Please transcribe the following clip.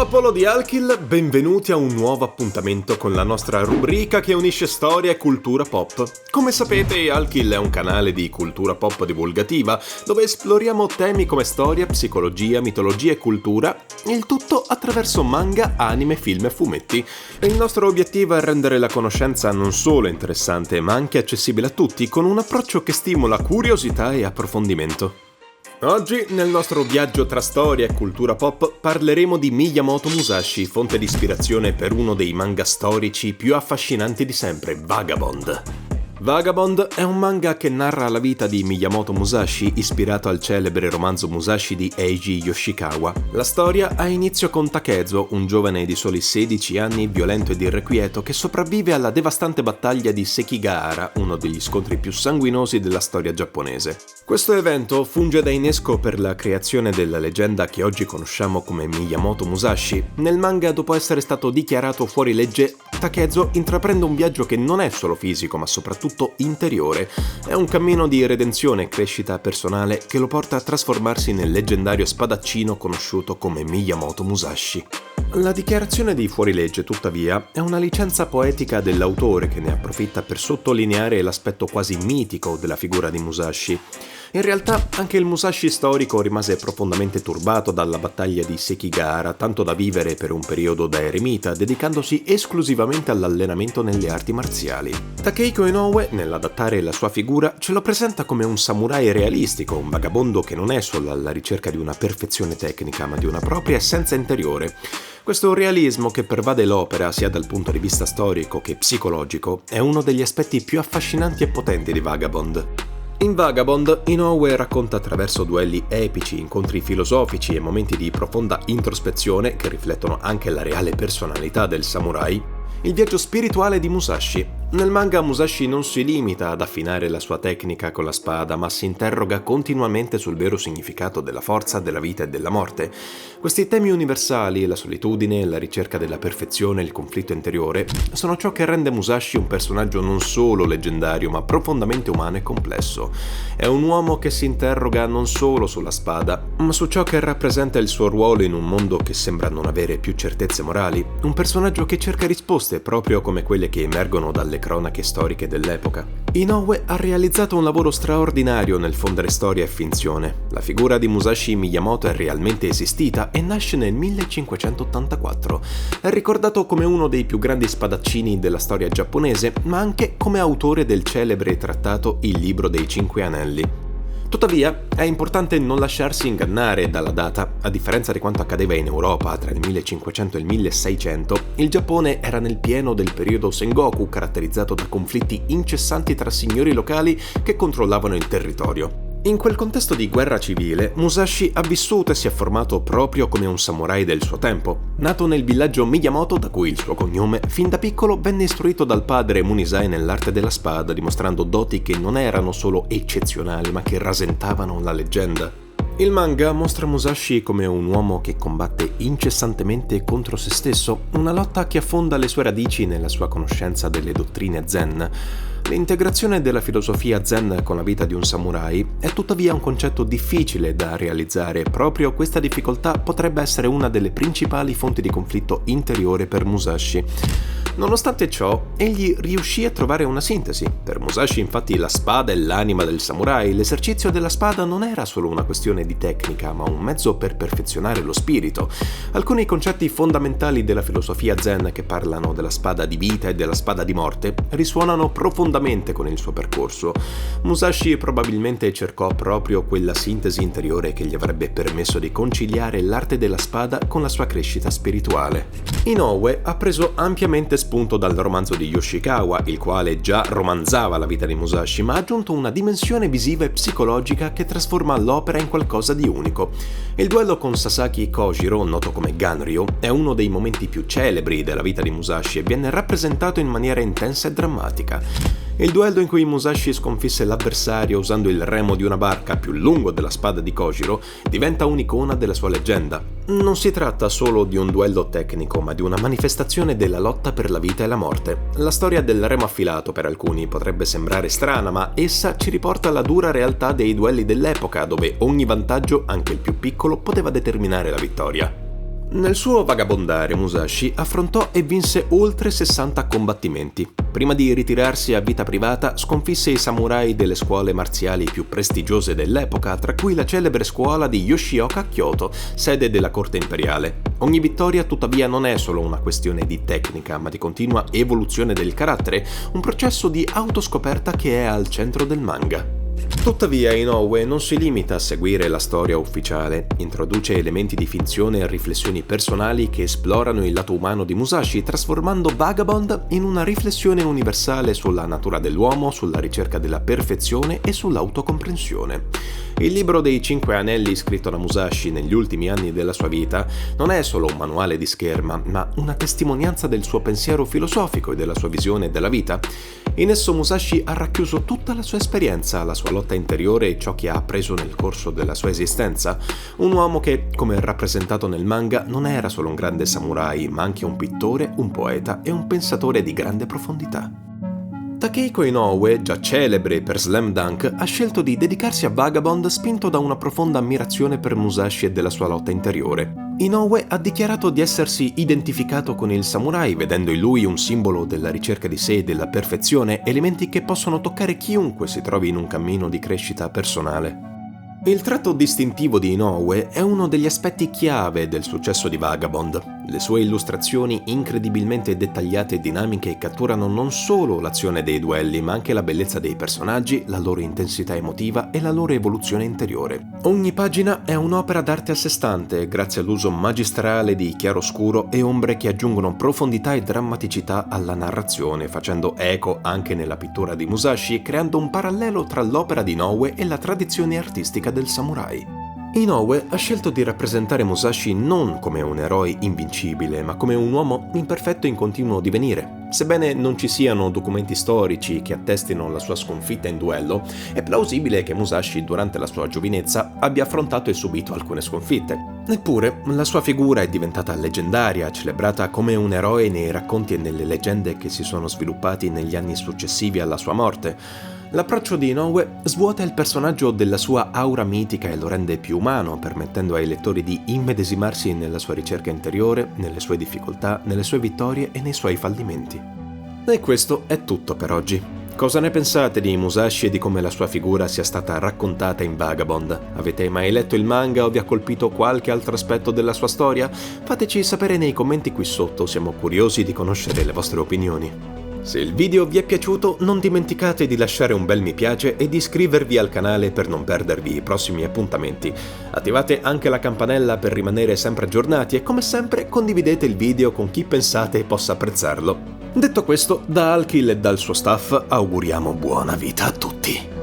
Popolo di Alkill, benvenuti a un nuovo appuntamento con la nostra rubrica che unisce storia e cultura pop. Come sapete, Alkill è un canale di cultura pop divulgativa, dove esploriamo temi come storia, psicologia, mitologia e cultura, il tutto attraverso manga, anime, film e fumetti. Il nostro obiettivo è rendere la conoscenza non solo interessante, ma anche accessibile a tutti, con un approccio che stimola curiosità e approfondimento. Oggi, nel nostro viaggio tra storia e cultura pop, parleremo di Miyamoto Musashi, fonte di ispirazione per uno dei manga storici più affascinanti di sempre, Vagabond. Vagabond è un manga che narra la vita di Miyamoto Musashi, ispirato al celebre romanzo Musashi di Eiji Yoshikawa. La storia ha inizio con Takezo, un giovane di soli 16 anni, violento ed irrequieto, che sopravvive alla devastante battaglia di Sekigahara, uno degli scontri più sanguinosi della storia giapponese. Questo evento funge da innesco per la creazione della leggenda che oggi conosciamo come Miyamoto Musashi. Nel manga, dopo essere stato dichiarato fuori legge, Takezo intraprende un viaggio che non è solo fisico, ma soprattutto interiore. È un cammino di redenzione e crescita personale che lo porta a trasformarsi nel leggendario spadaccino conosciuto come Miyamoto Musashi. La dichiarazione di fuorilegge, tuttavia, è una licenza poetica dell'autore che ne approfitta per sottolineare l'aspetto quasi mitico della figura di Musashi. In realtà, anche il Musashi storico rimase profondamente turbato dalla battaglia di Sekigahara, tanto da vivere per un periodo da eremita, dedicandosi esclusivamente all'allenamento nelle arti marziali. Takehiko Inoue, nell'adattare la sua figura, ce lo presenta come un samurai realistico, un vagabondo che non è solo alla ricerca di una perfezione tecnica, ma di una propria essenza interiore. Questo realismo che pervade l'opera sia dal punto di vista storico che psicologico è uno degli aspetti più affascinanti e potenti di Vagabond. In Vagabond, Inoue racconta attraverso duelli epici, incontri filosofici e momenti di profonda introspezione che riflettono anche la reale personalità del samurai, il viaggio spirituale di Musashi. Nel manga Musashi non si limita ad affinare la sua tecnica con la spada, ma si interroga continuamente sul vero significato della forza, della vita e della morte. Questi temi universali, la solitudine, la ricerca della perfezione e il conflitto interiore, sono ciò che rende Musashi un personaggio non solo leggendario, ma profondamente umano e complesso. È un uomo che si interroga non solo sulla spada, ma su ciò che rappresenta il suo ruolo in un mondo che sembra non avere più certezze morali. Un personaggio che cerca risposte proprio come quelle che emergono dalle cronache storiche dell'epoca. Inoue ha realizzato un lavoro straordinario nel fondere storia e finzione. La figura di Musashi Miyamoto è realmente esistita e nasce nel 1584. È ricordato come uno dei più grandi spadaccini della storia giapponese, ma anche come autore del celebre trattato Il Libro dei Cinque Anelli. Tuttavia, è importante non lasciarsi ingannare dalla data. A differenza di quanto accadeva in Europa tra il 1500 e il 1600, il Giappone era nel pieno del periodo Sengoku, caratterizzato da conflitti incessanti tra signori locali che controllavano il territorio. In quel contesto di guerra civile, Musashi ha vissuto e si è formato proprio come un samurai del suo tempo. Nato nel villaggio Miyamoto, da cui il suo cognome, fin da piccolo venne istruito dal padre Munisai nell'arte della spada, dimostrando doti che non erano solo eccezionali, ma che rasentavano la leggenda. Il manga mostra Musashi come un uomo che combatte incessantemente contro se stesso, una lotta che affonda le sue radici nella sua conoscenza delle dottrine zen. L'integrazione della filosofia zen con la vita di un samurai è tuttavia un concetto difficile da realizzare. Proprio questa difficoltà potrebbe essere una delle principali fonti di conflitto interiore per Musashi. Nonostante ciò, egli riuscì a trovare una sintesi. Per Musashi, infatti, la spada è l'anima del samurai. L'esercizio della spada non era solo una questione di tecnica, ma un mezzo per perfezionare lo spirito. Alcuni concetti fondamentali della filosofia zen che parlano della spada di vita e della spada di morte risuonano profondamente con il suo percorso. Musashi probabilmente cercò proprio quella sintesi interiore che gli avrebbe permesso di conciliare l'arte della spada con la sua crescita spirituale. Inoue ha preso ampiamente spunto dal romanzo di Yoshikawa, il quale già romanzava la vita di Musashi, ma ha aggiunto una dimensione visiva e psicologica che trasforma l'opera in qualcosa di unico. Il duello con Sasaki Kojiro, noto come Ganryo, è uno dei momenti più celebri della vita di Musashi e viene rappresentato in maniera intensa e drammatica. Il duello in cui Musashi sconfisse l'avversario usando il remo di una barca più lungo della spada di Kojiro diventa un'icona della sua leggenda. Non si tratta solo di un duello tecnico, ma di una manifestazione della lotta per la vita e la morte. La storia del remo affilato per alcuni potrebbe sembrare strana, ma essa ci riporta alla dura realtà dei duelli dell'epoca, dove ogni vantaggio, anche il più piccolo, poteva determinare la vittoria. Nel suo vagabondare Musashi affrontò e vinse oltre 60 combattimenti. Prima di ritirarsi a vita privata sconfisse i samurai delle scuole marziali più prestigiose dell'epoca, tra cui la celebre scuola di Yoshioka a Kyoto, sede della corte imperiale. Ogni vittoria tuttavia non è solo una questione di tecnica, ma di continua evoluzione del carattere, un processo di autoscoperta che è al centro del manga. Tuttavia Inoue non si limita a seguire la storia ufficiale, introduce elementi di finzione e riflessioni personali che esplorano il lato umano di Musashi, trasformando Vagabond in una riflessione universale sulla natura dell'uomo, sulla ricerca della perfezione e sull'autocomprensione. Il libro dei 5 anelli scritto da Musashi negli ultimi anni della sua vita non è solo un manuale di scherma, ma una testimonianza del suo pensiero filosofico e della sua visione della vita. In esso Musashi ha racchiuso tutta la sua esperienza, la sua lotta interiore e ciò che ha appreso nel corso della sua esistenza. Un uomo che, come rappresentato nel manga, non era solo un grande samurai, ma anche un pittore, un poeta e un pensatore di grande profondità. Takehiko Inoue, già celebre per Slam Dunk, ha scelto di dedicarsi a Vagabond spinto da una profonda ammirazione per Musashi e della sua lotta interiore. Inoue ha dichiarato di essersi identificato con il samurai, vedendo in lui un simbolo della ricerca di sé e della perfezione, elementi che possono toccare chiunque si trovi in un cammino di crescita personale. Il tratto distintivo di Inoue è uno degli aspetti chiave del successo di Vagabond. Le sue illustrazioni incredibilmente dettagliate e dinamiche catturano non solo l'azione dei duelli, ma anche la bellezza dei personaggi, la loro intensità emotiva e la loro evoluzione interiore. Ogni pagina è un'opera d'arte a sé stante, grazie all'uso magistrale di chiaroscuro e ombre che aggiungono profondità e drammaticità alla narrazione, facendo eco anche nella pittura di Musashi, creando un parallelo tra l'opera di Inoue e la tradizione artistica del samurai. Inoue ha scelto di rappresentare Musashi non come un eroe invincibile, ma come un uomo imperfetto in continuo divenire. Sebbene non ci siano documenti storici che attestino la sua sconfitta in duello, è plausibile che Musashi durante la sua giovinezza abbia affrontato e subito alcune sconfitte. Eppure, la sua figura è diventata leggendaria, celebrata come un eroe nei racconti e nelle leggende che si sono sviluppati negli anni successivi alla sua morte. L'approccio di Inoue svuota il personaggio della sua aura mitica e lo rende più umano, permettendo ai lettori di immedesimarsi nella sua ricerca interiore, nelle sue difficoltà, nelle sue vittorie e nei suoi fallimenti. E questo è tutto per oggi. Cosa ne pensate di Musashi e di come la sua figura sia stata raccontata in Vagabond? Avete mai letto il manga o vi ha colpito qualche altro aspetto della sua storia? Fateci sapere nei commenti qui sotto, siamo curiosi di conoscere le vostre opinioni. Se il video vi è piaciuto, non dimenticate di lasciare un bel mi piace e di iscrivervi al canale per non perdervi i prossimi appuntamenti. Attivate anche la campanella per rimanere sempre aggiornati e come sempre condividete il video con chi pensate possa apprezzarlo. Detto questo, da Alkill e dal suo staff auguriamo buona vita a tutti.